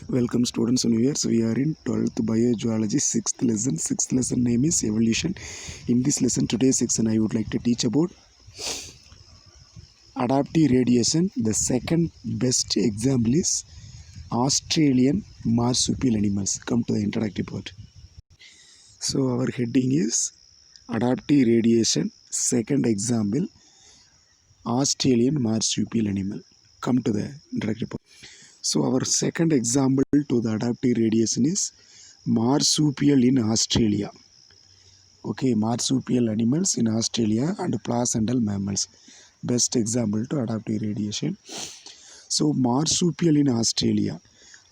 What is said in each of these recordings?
Welcome students and viewers. We are in 12th biogeology 6th lesson. 6th lesson name is evolution. In this lesson, today's section I would like to teach about adaptive radiation. The second best example is Australian marsupial animals. Come to the introductory part. So our heading is adaptive radiation. Second example, Australian marsupial animal. Come to the introductory part. So our second example to the adaptive radiation is marsupial in Australia. Okay, marsupial animals in Australia and placental mammals. Best example to adaptive radiation. So marsupial in Australia.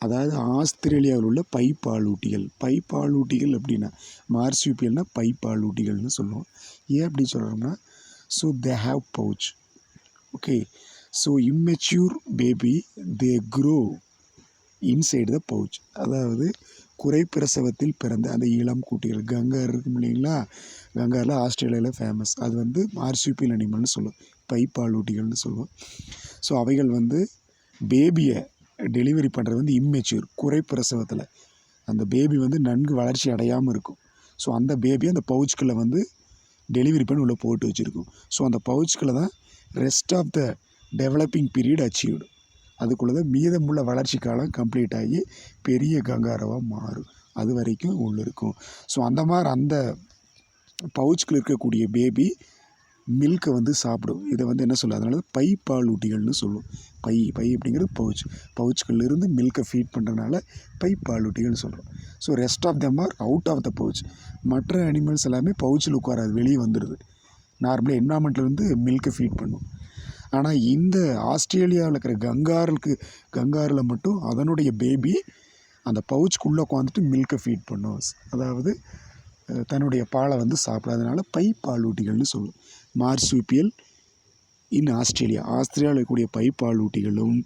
அதாவது ஆஸ்திரேலியாவில் உள்ள பைப்பாலூட்டிகள் அப்படின்னா மார்சுப்பியல்னா பைப்பாலூட்டிகள்னு சொல்லுவோம். ஏன் அப்படி சொல்கிறோம்னா so they have pouch. Okay, so immature baby they grow inside the pouch. அதாவது குறைப்பிரசவத்தில் பிறந்த அந்த இளம் குட்டிகள் கங்கார் இருக்கும் இல்லைங்களா, கங்காரில் ஆஸ்திரேலியாவில் ஃபேமஸ். அது வந்து மார்சுப்பியல் அனிமல்னு சொல்லுவோம், பைப்பாலூட்டிகள்னு சொல்லுவோம். ஸோ அவைகள் வந்து பேபியை டெலிவரி பண்ணுறது வந்து இம்மெச்சூர், குறைப்பிரசவத்தில் அந்த பேபி வந்து நன்கு வளர்ச்சி அடையாமல் இருக்கும். ஸோ அந்த பேபி அந்த பவுச்சுக்களை வந்து டெலிவரி பண்ணி உள்ளே போட்டு வச்சுருக்கும். ஸோ அந்த பவுச்சுக்களை தான் rest of the developing period achieved. அதுக்குள்ளே தான் மீதமுள்ள வளர்ச்சி காலம் கம்ப்ளீட் ஆகி பெரிய கங்காரவாக மாறும். அது வரைக்கும் உள்ளே இருக்கும். ஸோ அந்த மாதிரி அந்த பவுச்சுக்குள்ள இருக்கக்கூடிய பேபி மில்கை வந்து சாப்பிடும். இதை வந்து என்ன சொல்லுவோம், அதனால பைப்பாலூட்டிகள்னு சொல்லுவோம். பை அப்படிங்கிறது பவுச்சுக்கள்லேருந்து மில்கை ஃபீட் பண்ணுறதுனால பைப்பாலூட்டிகள்னு சொல்கிறோம். So rest of them are out of the pouch. மற்ற அனிமல்ஸ் எல்லாமே பவுச்சில் உட்காராது, வெளியே வந்துடுது. நார்மலாக என்வரான்மெண்ட்லேருந்து மில்கை ஃபீட் பண்ணும். ஆனால் இந்த ஆஸ்திரேலியாவில் இருக்கிற கங்காரில் மட்டும் அதனுடைய பேபி அந்த பவுச்சுக்குள்ளே உட்காந்துட்டு மில்கை ஃபீட் பண்ணும். அதாவது தன்னுடைய பாலை வந்து சாப்பிடாதனால பைப்பாலூட்டிகள்னு சொல்லும். மார்சுப்பியல் இன் ஆஸ்திரேலியாவில் இருக்கக்கூடிய பைப்பாலூட்டிகளும்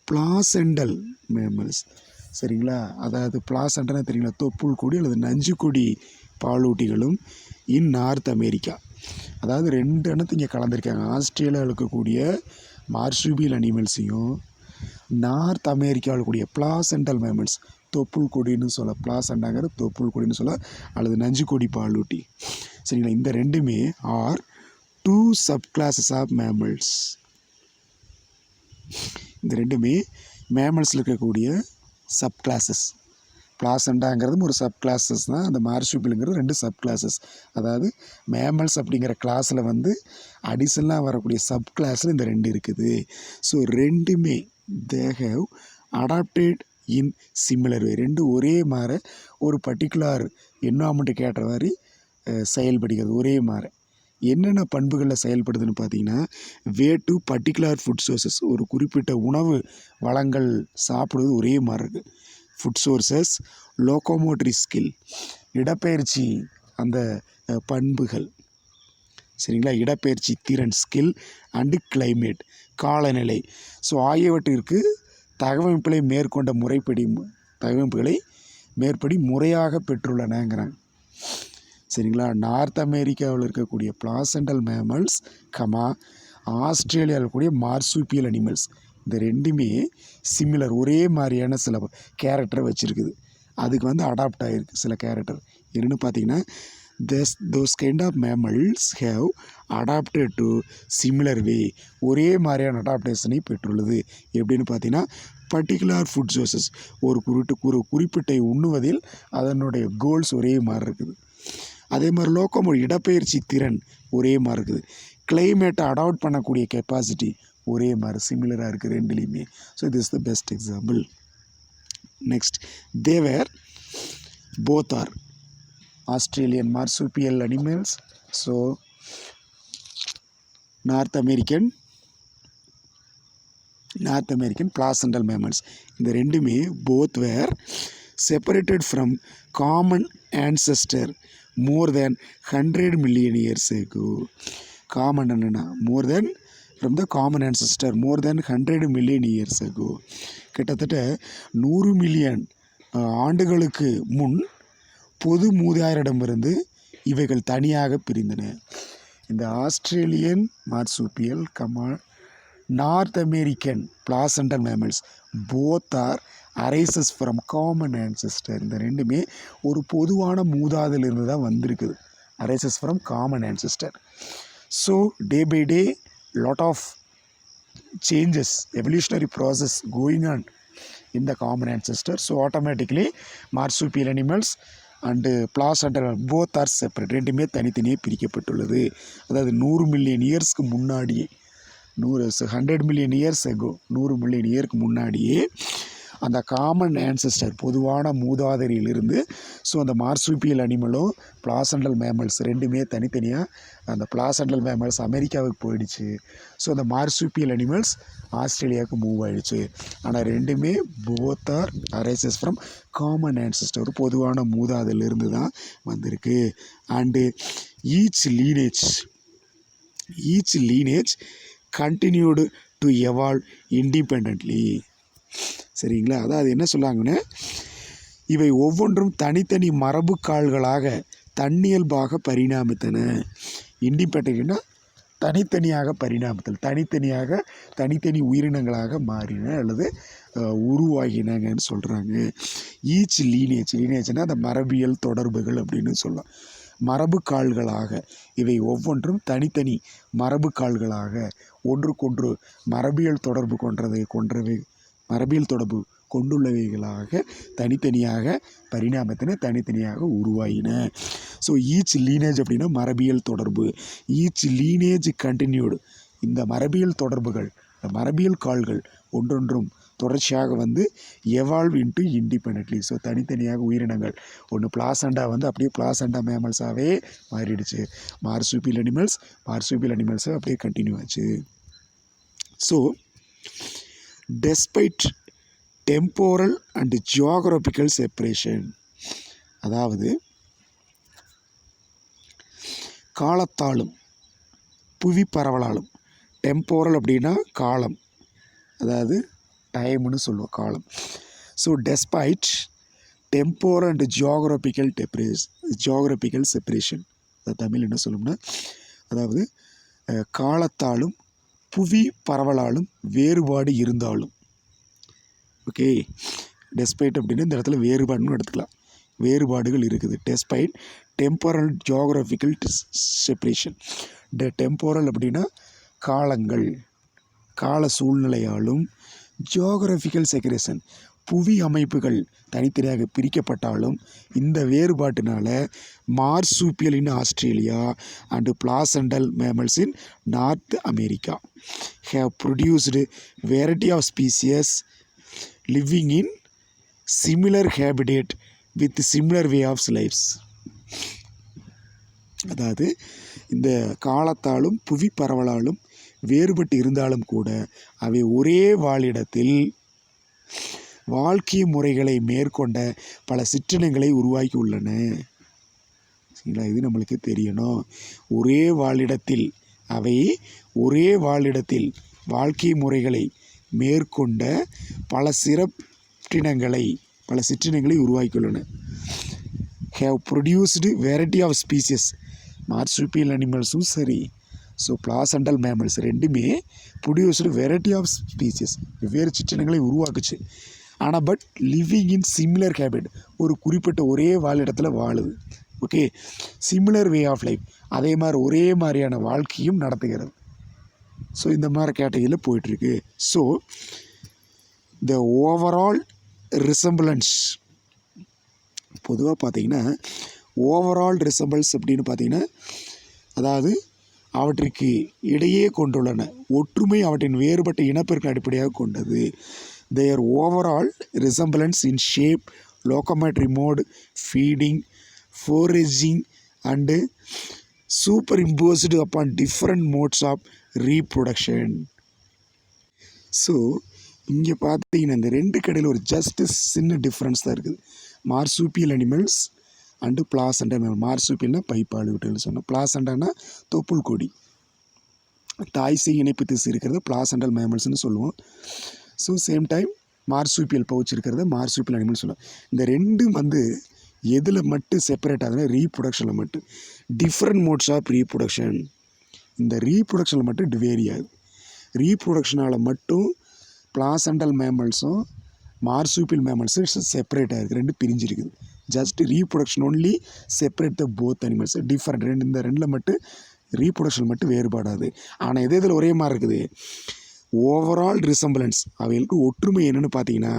பிளாசெண்டல் மேமல்ஸ். சரிங்களா, அதாவது பிளாசெண்டல்னா தெரியுங்களா, தொப்புள் கொடி அல்லது நஞ்சு கொடி பாலூட்டிகளும் இன் நார்த் அமெரிக்கா. அதாவது ரெண்டு இனத்து இங்கே கலந்துருக்காங்க. ஆஸ்திரேலியாவில் இருக்கக்கூடிய மார்சுபியல் அனிமல்ஸையும் நார்த் அமெரிக்காவில் இருக்கக்கூடிய பிளாசெண்டல் மேமல்ஸ், தொப்புள் கொடின்னு சொல்ல, பிளாசெண்டாங்கிற தொப்புள் கொடின்னு சொல்ல அல்லது நஞ்சு கொடி பாலூட்டி. சரிங்களா, இந்த ரெண்டுமே are 2 sub classes of mammals. இந்த ரெண்டுமே மேமல்ஸில் இருக்கக்கூடிய சப் கிளாஸஸ். பிளாசெண்டாங்கிறதும் ஒரு சப் கிளாஸஸ் தான், அந்த மார்சுப்பியலுங்கிறது 2 சப் கிளாஸஸ். அதாவது மேமல்ஸ் அப்படிங்கிற கிளாஸில் வந்து அடிஷனலாக வரக்கூடிய சப் கிளாஸில் இந்த 2 இருக்குது. ஸோ ரெண்டுமே they have adapted in similar way. ரெண்டும் ஒரே மாதிரி ஒரு பர்டிகுலர் என்வரான்மெண்ட்டுக்கு ஏற்ற மாதிரி செயல்படுகிறது. ஒரே மாதிரி என்னென்ன பண்புகளில் செயல்படுதுன்னு பார்த்தீங்கன்னா, way to particular food sources. ஒரு குறிப்பிட்ட உணவு வளங்கள் சாப்பிடுவது ஒரே மாதிரி இருக்குது. ஃபுட் சோர்சஸ், லோகோமோட்டரி ஸ்கில், இடப்பெயர்ச்சி அந்த பண்புகள். சரிங்களா, இடப்பெயர்ச்சி திறன் ஸ்கில் அண்டு கிளைமேட் காலநிலை. ஸோ ஆகியவற்றிற்கு தகவமைப்புகளை மேற்படி முறையாக பெற்றுள்ளனங்கிறாங்க. சரிங்களா, நார்த் அமெரிக்காவில் இருக்கக்கூடிய பிளாசெண்டல் மேமல்ஸ் ஆஸ்திரேலியாவில் இருக்கக்கூடிய மார்சுப்பியல் அனிமல்ஸ், இந்த ரெண்டுமே சிமிலர், ஒரே மாதிரியான சில கேரக்டரை வச்சுருக்குது. அதுக்கு வந்து அடாப்ட் ஆகிருக்கு சில கேரக்டர். என்னென்னு பார்த்தீங்கன்னா, those kind of mammals have adapted to similar way. ஒரே மாதிரியான அடாப்டேஷனை பெற்றுள்ளது. எப்படின்னு பார்த்தீங்கன்னா, பர்டிகுலர் ஃபுட் சோர்சஸ், ஒரு குறிப்பிட்ட உண்ணுவதில் அதனுடைய கோல்ஸ் ஒரே மாதிரி இருக்குது. அதே மாதிரி இடப்பெயர்ச்சி திறன் ஒரே மாதிரி இருக்குது. கிளைமேட்டை அடாப்ட் பண்ணக்கூடிய கெப்பாசிட்டி ஒரே மாதிரி சிமிலராக இருக்குது ரெண்டுலேயுமே. So this is the best example. Next, they're both are Australian marsupial animals. So North American placental mammals. இந்த ரெண்டுமே both were separated from common ancestor more than 100 million years ago. Common என்னன்னா more than from the common ancestor more than 100 million years ago. கிட்டத்தட்ட 100 million ஆண்டுகளுக்கு முன் பொது மூதாயிரிடமிருந்து இவைகள் தனியாக பிரிந்தன. இந்த Australian marsupial North American placental mammals both are arises from common ancestor. இந்த ரெண்டுமே ஒரு பொதுவான மூதாதிலிருந்து தான் வந்திருக்குது. Arises from common ancestor. So day by day lot of changes, evolutionary process going on in the common ancestor. So automatically marsupial animals and placental both are separate. ரெண்டுமே தனித்தனியே பிரிக்கப்பட்டுள்ளது. அதாவது 100 மில்லியன் இயர்ஸ்க்கு முன்னாடியே 100 மில்லியன் இயர்ஸ் எகோ 100 மில்லியன் இயருக்கு முன்னாடியே அந்த common ancestor பொதுவான மூதாதையிலிருந்து ஸோ அந்த மார்சுப்பியல் அனிமலும் பிளாசண்டல் மேமல்ஸ் ரெண்டுமே தனித்தனியாக அந்த பிளாசண்டல் மேமல்ஸ் அமெரிக்காவுக்கு போயிடுச்சு. ஸோ அந்த மார்சுப்பியல் அனிமல்ஸ் ஆஸ்திரேலியாவுக்கு மூவ் ஆகிடுச்சு. ஆனால் ரெண்டுமே both are arises from common ancestor ஒரு பொதுவான மூதாதையிலிருந்து தான் வந்திருக்கு. And each lineage continued to evolve independently. சரிங்களா? அதாவது என்ன சொல்லாங்கன்னு, இவை ஒவ்வொன்றும் தனித்தனி மரபு கால்களாக தன்னியல்பாக பரிணாமித்தன. இண்டிபெண்டன்ட்னா தனித்தனியாக பரிணாமித்தல், தனித்தனி உயிரினங்களாக மாறின அல்லது உருவாகினங்கன்னு சொல்கிறாங்க. ஈச் லீனேஜ்னால் அந்த மரபியல் தொடர்புகள் அப்படின்னு சொல்லலாம். மரபு கால்களாக இவை ஒவ்வொன்றும் தனித்தனி மரபு கால்களாக ஒன்றுக்கொன்று மரபியல் தொடர்பு மரபியல் தொடர்பு கொண்டுள்ளவைகளாக தனித்தனியாக பரிணாமத்தின தனித்தனியாக உருவாயின. ஸோ ஈச் லீனேஜ் அப்படின்னா மரபியல் தொடர்பு. Each lineage continued. இந்த மரபியல் தொடர்புகள் மரபியல் கால்கள் ஒன்றொன்றும் தொடர்ச்சியாக எவால்வ் இன்ட்டு இண்டிபெண்ட்லி. ஸோ தனித்தனியாக உயிரினங்கள் ஒன்று பிளாசண்டா அப்படியே பிளாசண்டா மேமல்ஸாகவே மாறிடுச்சு. மார்சுப்பியல் அனிமல்ஸை அப்படியே கண்டினியூ ஆச்சு. So despite temporal and geographical separation, அதாவது காலத்தாலும் புவி பரவலாலும், டெம்போரல் அப்படின்னா காலம், அதாவது டைம்னு சொல்லுவோம் காலம். So despite temporal and geographical separation, அது தமிழ் என்ன சொல்லணும்னா, அதாவது காலத்தாலும் புவி பரவலாலும் வேறுபாடு இருந்தாலும். ஓகே, டெஸ்பைட் அப்படின்னு இந்த இடத்துல வேறுபாடுன்னு எடுத்துக்கலாம். வேறுபாடுகள் இருக்குது. Despite temporal geographical separation. Temporal அப்படின்னா காலங்கள், கால சூழ்நிலையாலும், ஜியோகிராஃபிக்கல் செக்ரேஷன் புவி அமைப்புகள் தனித்தனியாக பிரிக்கப்பட்டாலும் இந்த வேறுபாட்டினால marsupial in Australia and placental mammals in North America have produced variety of species living in similar habitat with similar way of lives. அதாவது இந்த காலத்தாலும் புவி பரவலாலும் வேறுபட்டு இருந்தாலும் கூட அவை ஒரே வாழிடத்தில் வாழ்க்கை முறைகளை மேற்கொண்ட பல சிற்றினங்களை உருவாக்கி உள்ளன. சரிங்களா? இது நம்மளுக்கு தெரியணும். ஒரே வாழிடத்தில் வாழ்க்கை முறைகளை மேற்கொண்ட பல சிற்றினங்களை உருவாக்கியுள்ளன. have produced variety of species. மார்சுப்பியல் அனிமல்ஸும் சரி, ஸோ பிளாசண்டல் மேமல்ஸ் ரெண்டுமே ப்ரொடியூஸ்டு வெரைட்டி ஆஃப் ஸ்பீசிஸ், வெவ்வேறு சிற்றினங்களை உருவாக்குச்சு. ஆனால் but living in similar habit, ஒரு குறிப்பிட்ட ஒரே வாழிடத்தில் வாழுது. Okay, similar way of life, அதே மாதிரி ஒரே மாதிரியான வாழ்க்கையும் நடத்துகிறது. ஸோ இந்த மாதிரி கேட்டகரியில் போயிட்டுருக்கு. ஸோ த ஓவரால் ரிசம்பிளன்ஸ், பொதுவாக பார்த்தீங்கன்னா ஓவரால் ரிசம்பிள்ஸ் அப்படின்னு பார்த்தீங்கன்னா, அதாவது அவற்றிற்கு இடையே கொண்டுள்ளன ஒற்றுமை அவற்றின் வேறுபட்ட இனப்பெருக்க அடிப்படையாக கொண்டது. their overall resemblance in shape, locomotory mode, feeding, foraging and superimposed upon different modes of reproduction. So இங்கே பார்த்தீங்கன்னா இந்த ரெண்டு கடையில் ஒரு ஜஸ்ட் சின்ன டிஃப்ரென்ஸ் தான் இருக்குது. மார்சூப்பியல் அனிமல்ஸ் அண்டு பிளாசண்டா மேமல். மார்சூப்பியல்னா பைப்பாடு விட்டுன்னு சொன்னோம், பிளாசண்டானா தொப்புள் கொடி, தாய் சேய் இணைப்பு திசு இருக்கிறது பிளாசண்டல் மேமல்ஸ்னு சொல்லுவோம். ஸோ சேம் டைம் மார்சூப்பியல் பவுச் இருக்கிறத மார்சூப்பியல் அனிமல்ஸ் சொல்லுவோம். இந்த ரெண்டும் எதில் மட்டும் செப்பரேட் ஆகுதுன்னா ரீப்ரொடக்ஷனில் மட்டும். டிஃப்ரெண்ட் மோட்ஸ் ஆஃப் ரீப்ரொடக்ஷன், இந்த ரீப்ரொடக்ஷனில் மட்டும் வேரி ஆகுது. ரீப்ரொடக்ஷனால் மட்டும் பிளாசண்டல் மேமல்ஸும் மார்சூப்பியல் மேமல்ஸ் செப்பரேட்டாக இருக்குது, ரெண்டு பிரிஞ்சிருக்குது. Just reproduction only separate the both animals, different. இந்த ரெண்டில் மட்டும் ரீப்ரொடக்ஷன் மட்டும் வேறுபாடாது. ஆனால் இதில் ஒரே மாதிரி இருக்குது. ஓவரால் ரிசம்பிளன்ஸ் அவைகளுக்கு ஒற்றுமை என்னென்னு பார்த்தீங்கன்னா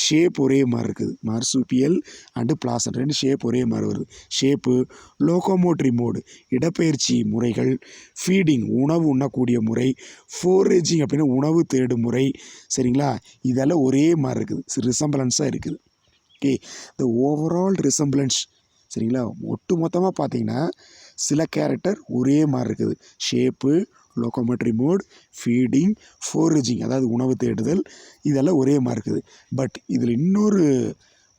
ஷேப் ஒரே மாதிரி இருக்குது. மார்சூப்பியல் அண்டு பிளாசன்ட் ரெண்டு ஷேப் ஒரே மாதிரி வருது. ஷேப்பு, லோகோமோட்ரி மோடு இடப்பெயர்ச்சி முறைகள், ஃபீடிங் உணவு உண்ணக்கூடிய முறை, ஃபோரேஜிங் அப்படின்னா உணவு தேடும் முறை, சரிங்களா, இதெல்லாம் ஒரே மாதிரி இருக்குது, ரிசம்பிளன்ஸாக இருக்குது. ஓகே, த ஓவரால் ரிசம்பிளன்ஸ், சரிங்களா, ஒட்டு மொத்தமாக பார்த்தீங்கன்னா சில கேரக்டர் ஒரே மாதிரி இருக்குது. ஷேப்பு, லோகோமோட்ரி மோட், ஃபீடிங், ஃபோரேஜிங் அதாவது உணவு தேடுதல், இதெல்லாம் ஒரே மாதிரி இருக்குது. பட் இதில் இன்னொரு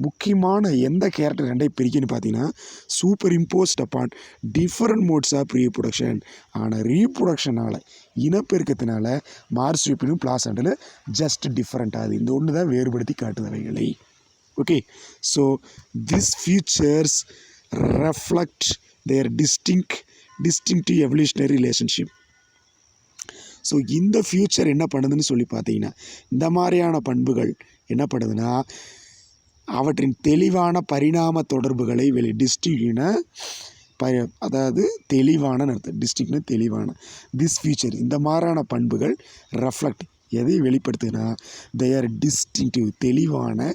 முக்கியமான எந்த கேரக்டர் ரெண்டை பிரிக்கணும்னு பார்த்தீங்கன்னா superimposed upon different modes of reproduction. ஆனால் ரீப்ரொடக்ஷனால் இனப்பெருக்கத்தினால மார்சூப்பியலும் பிளாசன்டில் ஜஸ்ட் டிஃப்ரெண்ட் ஆகுது. இந்த ஒன்று தான் வேறுபடுத்தி காட்டுதவைகளை. Okay, so this features reflect their distinctive evolutionary relationship. So இந்த ஃபியூச்சர் என்ன பண்ணுதுன்னு சொல்லி பார்த்தீங்கன்னா இந்த மாதிரியான பண்புகள் என்ன பண்ணுதுன்னா அவற்றின் தெளிவான பரிணாம தொடர்புகளை டிஸ்டிங்க்னா அதாவது தெளிவான அர்த்தம். டிஸ்டிங்க்னா தெளிவான. திஸ் ஃபியூச்சர் இந்த மாதிரியான பண்புகள் ரெஃப்ளெக்ட் எதை வெளிப்படுத்துதுன்னா தேர் டிஸ்டிங்க்டிவ் தெளிவான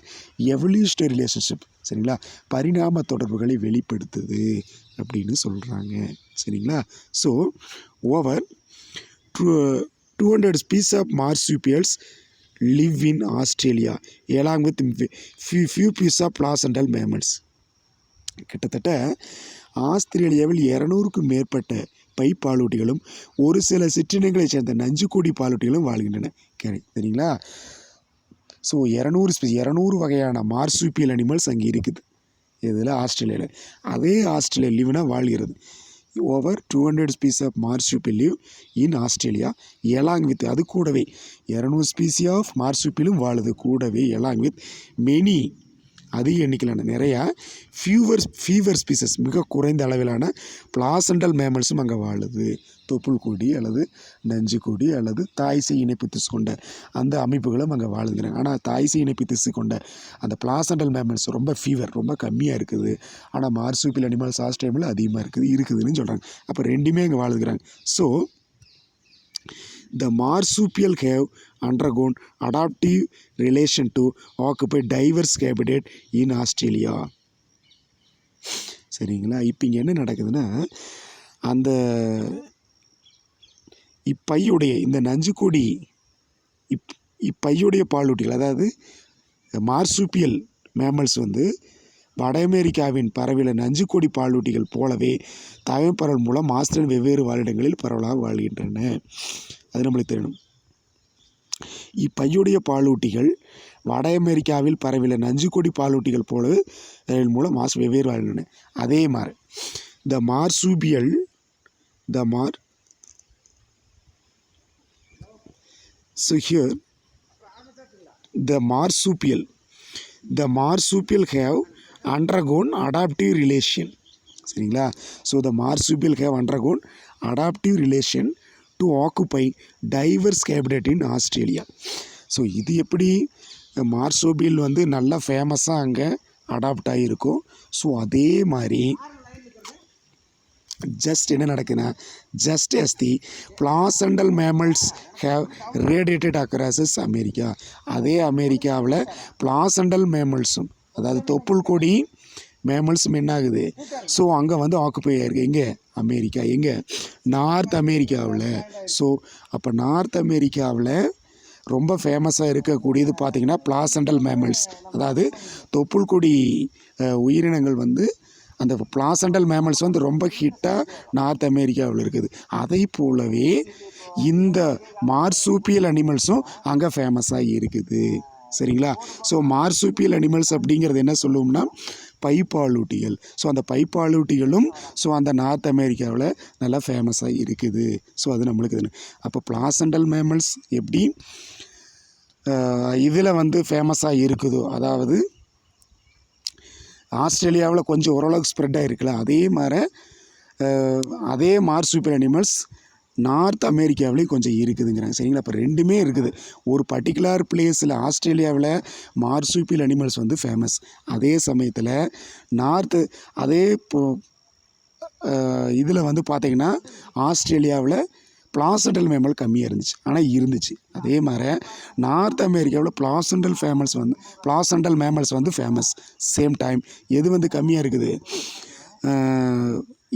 எவல்யூஷனரி ரிலேஷன்ஷிப், சரிங்களா, பரிணாம தொடர்புகளை வெளிப்படுத்துது அப்படின்னு சொல்கிறாங்க. சரிங்களா. So over 200 species of marsupials live in Australia along with few species of placental mammals. கிட்டத்தட்ட ஆஸ்திரேலியாவில் 200க்கும் மேற்பட்ட பை பாலூட்டிகளும் ஒரு சில சிற்றினங்களை சேர்ந்த நஞ்சுக்கொடி பாலூட்டிகளும் வாழ்கின்றன. சரிங்களா. ஸோ 200 வகையான மார்சூப்பியல் அனிமல்ஸ் அங்கே இருக்குது. இதில் ஆஸ்திரேலியாவில் அதே ஆஸ்திரேலியா லிவ்னா வாழ்கிறது. Over 200 species of marsupial live in Australia along with அது கூடவே 200 species of marsupialum வாழுது கூடவே along with many அதிக எண்ணிக்கையிலான நிறையா ஃபீவர் ஸ்பீசஸ் மிக குறைந்த அளவிலான பிளாசண்டல் மேமல்ஸும் அங்கே வாழுது. தொப்புள் கொடி அல்லது நஞ்சு கொடி அல்லது தாய்சை இணைப்பு திசு கொண்ட அந்த அமைப்புகளும் அங்கே வாழுதுங்கிறாங்க. ஆனால் தாய்சை இணைப்பு திசு கொண்ட அந்த பிளாசண்டல் மேமல்ஸ் ரொம்ப கம்மியாக இருக்குது. ஆனால் மார்சூப்பியல் அனிமல்ஸ் ஆஸ்திரேலியாவில் அதிகமாக இருக்குதுன்னு சொல்கிறாங்க. அப்போ ரெண்டுமே அங்கே வாழுதுங்கிறாங்க. So the marsupial have undergone adaptive relation to occupy diverse habitat in Australia. சரிங்களா. இப்போ இங்கே என்ன நடக்குதுன்னா அந்த இப்பையுடைய இந்த நஞ்சுக்கொடி இப்பையுடைய பாலூட்டிகள் அதாவது மார்சூப்பியல் மேமல்ஸ் வட அமெரிக்காவின் பரவில நஞ்சுக்கொடி பாலூட்டிகள் போலவே தகவல் மூலம் ஆஸ்திரேலியா வெவ்வேறு வாழிடங்களில் பரவலாக வாழ்கின்றன. அது நம்மளுக்கு தெரியணும். இப்பையுடைய பாலூட்டிகள் வட அமெரிக்காவில் பரவில நஞ்சுக்கொடி பாலூட்டிகள் போலவே மூலம் வெவ்வேறு வாழ்கின்றன. அதே மாதிரி the marsupial so here the marsupial have undergone adaptive relation. சரிங்களா. So the marsupial have undergone adaptive relation to occupy diverse habitat in Australia. So இது எப்படி மார்சூப்பியல் நல்லா ஃபேமஸாக அங்கே அடாப்ட் ஆகியிருக்கும். ஸோ அதே மாதிரி ஜஸ்ட் என்ன நடக்குதுன்னா just as the placental mammals have radiated across America, அதே அமெரிக்காவில் placental mammals-உம் அதாவது தொப்புள் கொடி மேமல்ஸும் என்ன ஆகுது. ஸோ அங்கே ஆக்குப்பை ஆகிருக்கு. எங்கே? அமெரிக்கா. எங்கே? நார்த் அமெரிக்காவில். ஸோ அப்போ நார்த் அமெரிக்காவில் ரொம்ப ஃபேமஸாக இருக்கக்கூடியது பார்த்திங்கன்னா பிளாசண்டல் மேமல்ஸ், அதாவது தொப்புள் கொடி உயிரினங்கள் அந்த பிளாசண்டல் மேமல்ஸ் ரொம்ப ஹிட்டாக நார்த் அமெரிக்காவில் இருக்குது. அதை போலவே இந்த மார்சூப்பியல் அனிமல்ஸும் அங்கே ஃபேமஸாக இருக்குது. சரிங்களா. ஸோ மார்சூப்பியல் அனிமல்ஸ் அப்படிங்கிறது என்ன சொல்லுவோம்னா பைப்பாலூட்டிகள். ஸோ அந்த பைப்பாலூட்டிகளும் ஸோ அந்த நார்த் அமெரிக்காவில் நல்லா ஃபேமஸாக இருக்குது. ஸோ அது நம்மளுக்கு இது. அப்போ பிளாசண்டல் மேமல்ஸ் எப்படி இதில் ஃபேமஸாக இருக்குதோ, அதாவது ஆஸ்திரேலியாவில் கொஞ்சம் ஓரளவுக்கு ஸ்ப்ரெட் ஆகிருக்கலாம், அதே மாதிரி அதே மார்சூப்பியல் அனிமல்ஸ் நார்த் அமெரிக்காவிலையும் கொஞ்சம் இருக்குதுங்கிறாங்க. சரிங்களா? அப்போ ரெண்டுமே இருக்குது. ஒரு பர்டிகுலர் பிளேஸில் ஆஸ்திரேலியாவில் மார்சுபியல் அனிமல்ஸ் வந்து ஃபேமஸ். அதே சமயத்தில் அதே இதில் வந்து பார்த்திங்கன்னா ஆஸ்திரேலியாவில் பிளாசண்டல் மேமல் கம்மியாக இருந்துச்சு, ஆனால் இருந்துச்சு. அதே மாதிரி நார்த் அமெரிக்காவில் பிளாசண்டல் மேமல்ஸ் வந்து ஃபேமஸ். சேம் டைம் எது வந்து கம்மியாக இருக்குது?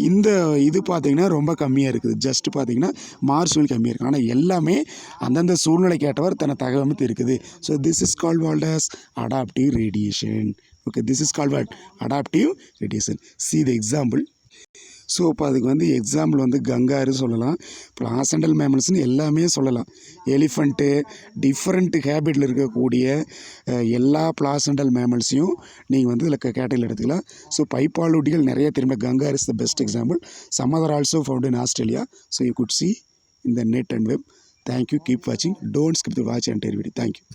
இந்த இது பார்த்திங்கன்னா ரொம்ப கம்மியாக இருக்குது. ஜஸ்ட்டு பார்த்திங்கன்னா மார்சுபியல் கம்மியாக இருக்குது. ஆனால் எல்லாமே அந்தந்த சூழ்நிலைக்கு ஏற்றவர் தன்னை தகவமைத்து இருக்குது. So this is called as adaptive radiation. Okay, this is called adaptive radiation. See the example. So இப்போ அதுக்கு வந்து எக்ஸாம்பிள் வந்து கங்காரு சொல்லலாம், பிளாசண்டல் மேமல்ஸ்னு எல்லாமே சொல்லலாம். எலிஃபண்ட்டு, டிஃப்ரெண்ட் ஹேபிட்டில் இருக்கக்கூடிய எல்லா பிளாசண்டல் மேமல்ஸையும் நீங்கள் வந்து இதில் கேட்டகரியில் எடுத்துக்கலாம். ஸோ பைப்பாலூட்டிகள் நிறைய திரும்ப kangaroo is the best example. Some other also found in Australia. So you could see in the net and web. Thank you. Keep watching. Don't skip the watch entire video. Thank you.